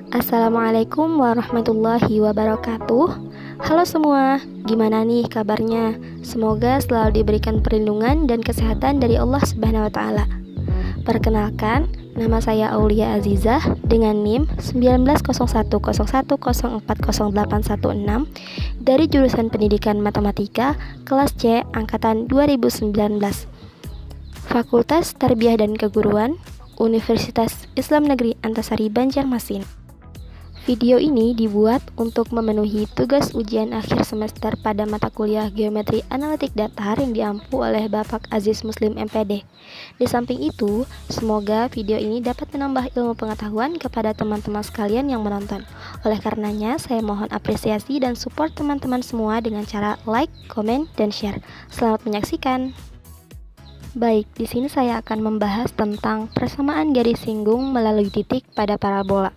Assalamualaikum warahmatullahi wabarakatuh. Halo semua, gimana nih kabarnya? Semoga selalu diberikan perlindungan dan kesehatan dari Allah Subhanahu wa taala. Perkenalkan, nama saya Aulia Azizah dengan NIM 190101040816 dari jurusan Pendidikan Matematika kelas C angkatan 2019. Fakultas Tarbiyah dan Keguruan, Universitas Islam Negeri Antasari Banjarmasin. Video ini dibuat untuk memenuhi tugas ujian akhir semester pada mata kuliah Geometri Analitik Datar yang diampu oleh Bapak Aziz Muslim MPD. Di samping itu, semoga video ini dapat menambah ilmu pengetahuan kepada teman-teman sekalian yang menonton. Oleh karenanya, saya mohon apresiasi dan support teman-teman semua dengan cara like, komen, dan share. Selamat menyaksikan. Baik, di sini saya akan membahas tentang persamaan garis singgung melalui titik pada parabola.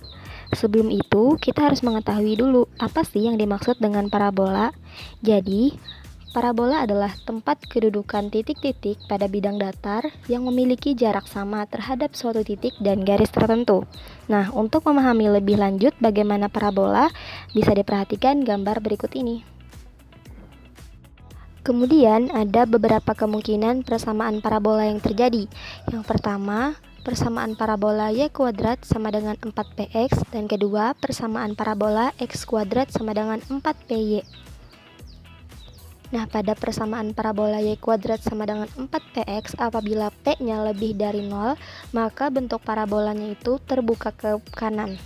Sebelum itu, kita harus mengetahui dulu apa sih yang dimaksud dengan parabola. Jadi, parabola adalah tempat kedudukan titik-titik pada bidang datar yang memiliki jarak sama terhadap suatu titik dan garis tertentu. Nah, untuk memahami lebih lanjut bagaimana parabola, bisa diperhatikan gambar berikut ini. Kemudian, ada beberapa kemungkinan persamaan parabola yang terjadi. Yang pertama, persamaan parabola y kuadrat sama dengan 4px, dan kedua, persamaan parabola x kuadrat sama dengan 4py. Nah, pada persamaan parabola y kuadrat sama dengan 4px, apabila p-nya lebih dari 0, maka bentuk parabolanya itu terbuka ke kanan.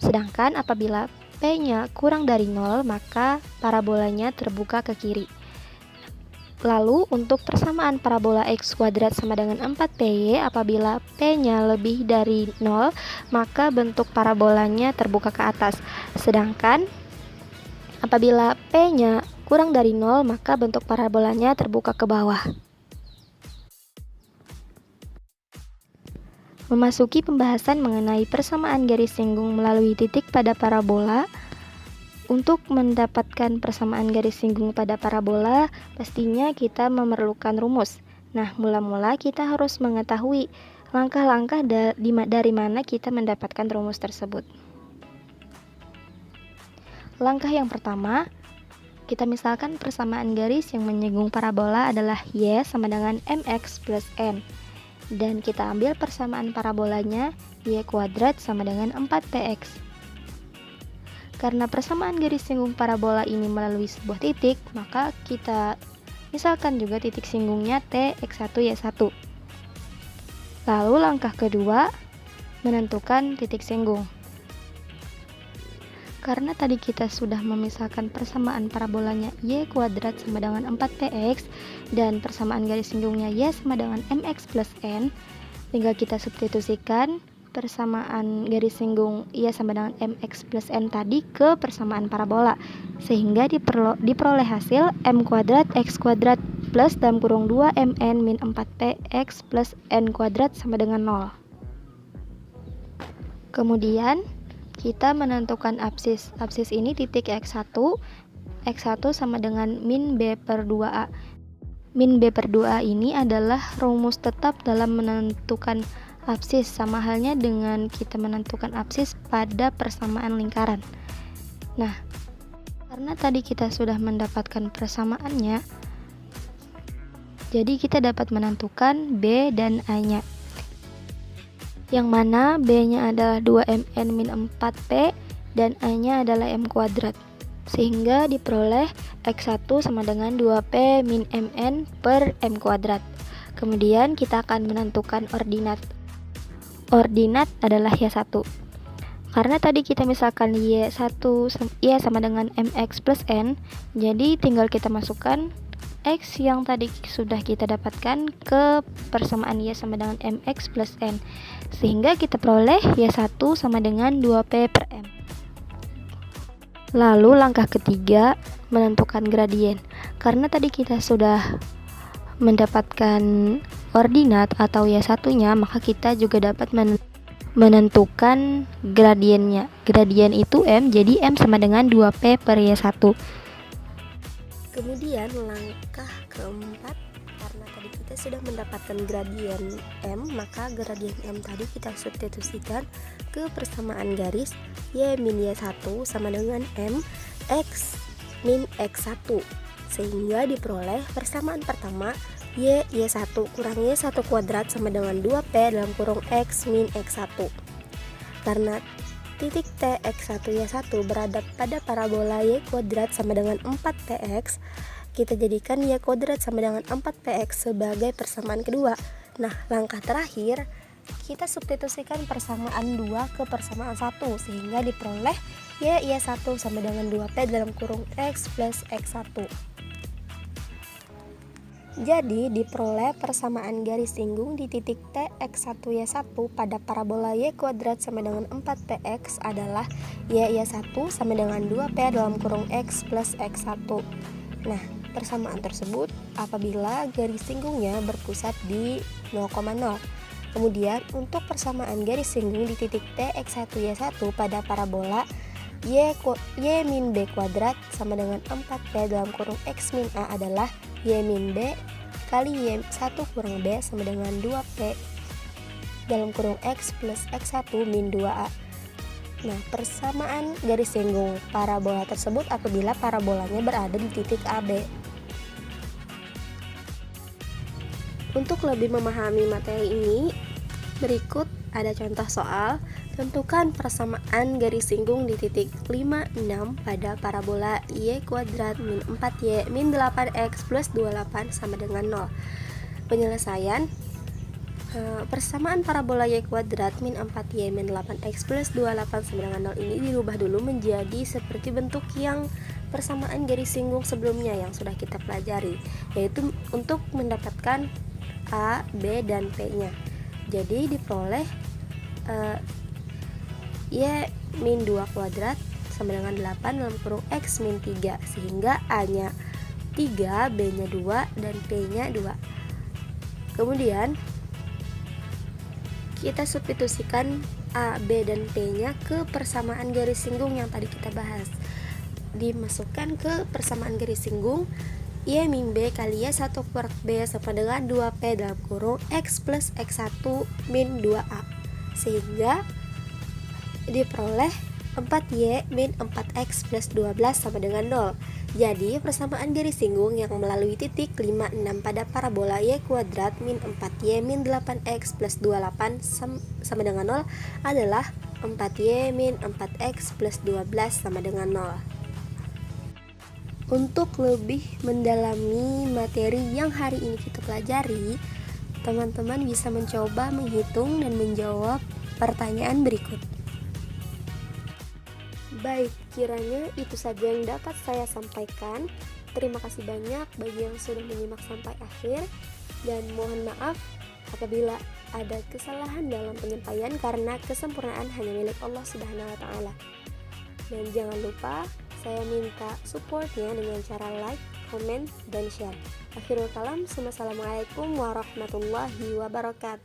Sedangkan apabila p-nya kurang dari 0, maka parabolanya terbuka ke kiri. Lalu, untuk persamaan parabola x kuadrat sama dengan 4py, apabila p-nya lebih dari 0, maka bentuk parabolanya terbuka ke atas. Sedangkan, apabila p-nya kurang dari 0, maka bentuk parabolanya terbuka ke bawah. Memasuki pembahasan mengenai persamaan garis singgung melalui titik pada parabola. Untuk mendapatkan persamaan garis singgung pada parabola, pastinya kita memerlukan rumus. Nah, mula-mula kita harus mengetahui langkah-langkah dari mana kita mendapatkan rumus tersebut. Langkah yang pertama, kita misalkan persamaan garis yang menyinggung parabola adalah y sama dengan mx plus n. Dan kita ambil persamaan parabolanya y kuadrat sama dengan 4px. Karena persamaan garis singgung parabola ini melalui sebuah titik, maka kita misalkan juga titik singgungnya t, x1, y1. Lalu langkah kedua, menentukan titik singgung. Karena tadi kita sudah memisahkan persamaan parabolanya y kuadrat sama dengan 4px dan persamaan garis singgungnya y sama dengan mx plus n, tinggal kita substitusikan persamaan garis singgung y sama dengan mx plus n tadi ke persamaan parabola, sehingga diperoleh hasil m kuadrat x kuadrat plus dalam kurung 2mn min 4px plus n kuadrat sama dengan 0. Kemudian kita menentukan absis. Absis ini titik x1 sama dengan min b per 2a. Min b per 2a ini adalah rumus tetap dalam menentukan absis, sama halnya dengan kita menentukan absis pada persamaan lingkaran. Nah, karena tadi kita sudah mendapatkan persamaannya, jadi kita dapat menentukan b dan a-nya. Yang mana b-nya adalah 2mn min 4p dan a-nya adalah m kuadrat. Sehingga diperoleh x1 sama dengan 2p min mn per m kuadrat. Kemudian kita akan menentukan ordinat. Ordinat adalah y1. Karena tadi kita misalkan y sama dengan mx plus n, jadi tinggal kita masukkan x yang tadi sudah kita dapatkan ke persamaan y sama dengan mx plus n, sehingga kita peroleh y1 sama dengan 2p per m. Lalu langkah ketiga, menentukan gradien. Karena tadi kita sudah mendapatkan ordinat atau y1-nya, maka kita juga dapat menentukan gradiennya. Gradien itu m, jadi m sama dengan 2p per y1. Kemudian langkah keempat, karena tadi kita kita sudah mendapatkan gradien M, maka gradien M tadi kita substitusikan ke persamaan garis Y min Y1 sama dengan M X min X1, sehingga diperoleh persamaan pertama Y1 kurang Y1 kuadrat sama dengan 2P dalam kurung X min X1. Karena titik T X1 Y1 berada pada parabola Y kuadrat sama dengan 4PX, kita jadikan Y kuadrat sama dengan 4PX sebagai persamaan kedua. Nah, langkah terakhir kita substitusikan persamaan 2 ke persamaan 1, sehingga diperoleh Y1 sama dengan 2P dalam kurung X plus X1. Jadi diperoleh persamaan garis singgung di titik T X1 Y1 pada parabola Y kuadrat sama dengan 4PX adalah Y1 sama dengan 2P dalam kurung X plus X1. Nah, persamaan tersebut apabila garis singgungnya berpusat di 0,0. Kemudian untuk persamaan garis singgung di titik T X1 Y1 pada parabola Y min B kuadrat sama dengan 4P dalam kurung X min A adalah Y min B kali Y1 kurang B sama dengan 2P dalam kurung X plus X1 min 2A. Nah, persamaan garis singgung parabola tersebut apabila parabolanya berada di titik AB. Untuk lebih memahami materi ini, berikut ada contoh soal. Tentukan persamaan garis singgung di titik 5, 6 pada parabola Y kuadrat min 4Y min 8X plus 28 sama dengan 0. Penyelesaian persamaan parabola Y kuadrat min 4Y min 8X plus 28 sama dengan 0 ini dirubah dulu menjadi seperti bentuk yang persamaan garis singgung sebelumnya yang sudah kita pelajari, yaitu untuk mendapatkan A, B, dan P-nya. Jadi diperoleh Y min 2 kuadrat sama dengan 8 dalam kurung X min 3, sehingga A-nya 3, B-nya 2, dan P-nya 2. Kemudian kita substitusikan A, B, dan P-nya ke persamaan garis singgung yang tadi kita bahas. Dimasukkan ke persamaan garis singgung Y min B kali Y1 per B sama dengan 2P dalam kurung X plus X1 min 2A, sehingga diperoleh 4Y min 4X plus 12 sama dengan 0. Jadi persamaan garis singgung yang melalui titik 5, 6 pada parabola Y kuadrat min 4Y min 8X plus 28 sama dengan 0 adalah 4Y min 4X plus 12 sama dengan 0. Untuk lebih mendalami materi yang hari ini kita pelajari, teman-teman bisa mencoba menghitung dan menjawab pertanyaan berikut. Baik, kiranya itu saja yang dapat saya sampaikan. Terima kasih banyak bagi yang sudah menyimak sampai akhir, dan mohon maaf apabila ada kesalahan dalam penyampaian karena kesempurnaan hanya milik Allah Subhanahu wa Ta'ala. Dan jangan lupa saya minta supportnya dengan cara like, comment, dan share. Akhirul kalam, assalamualaikum warahmatullahi wabarakatuh.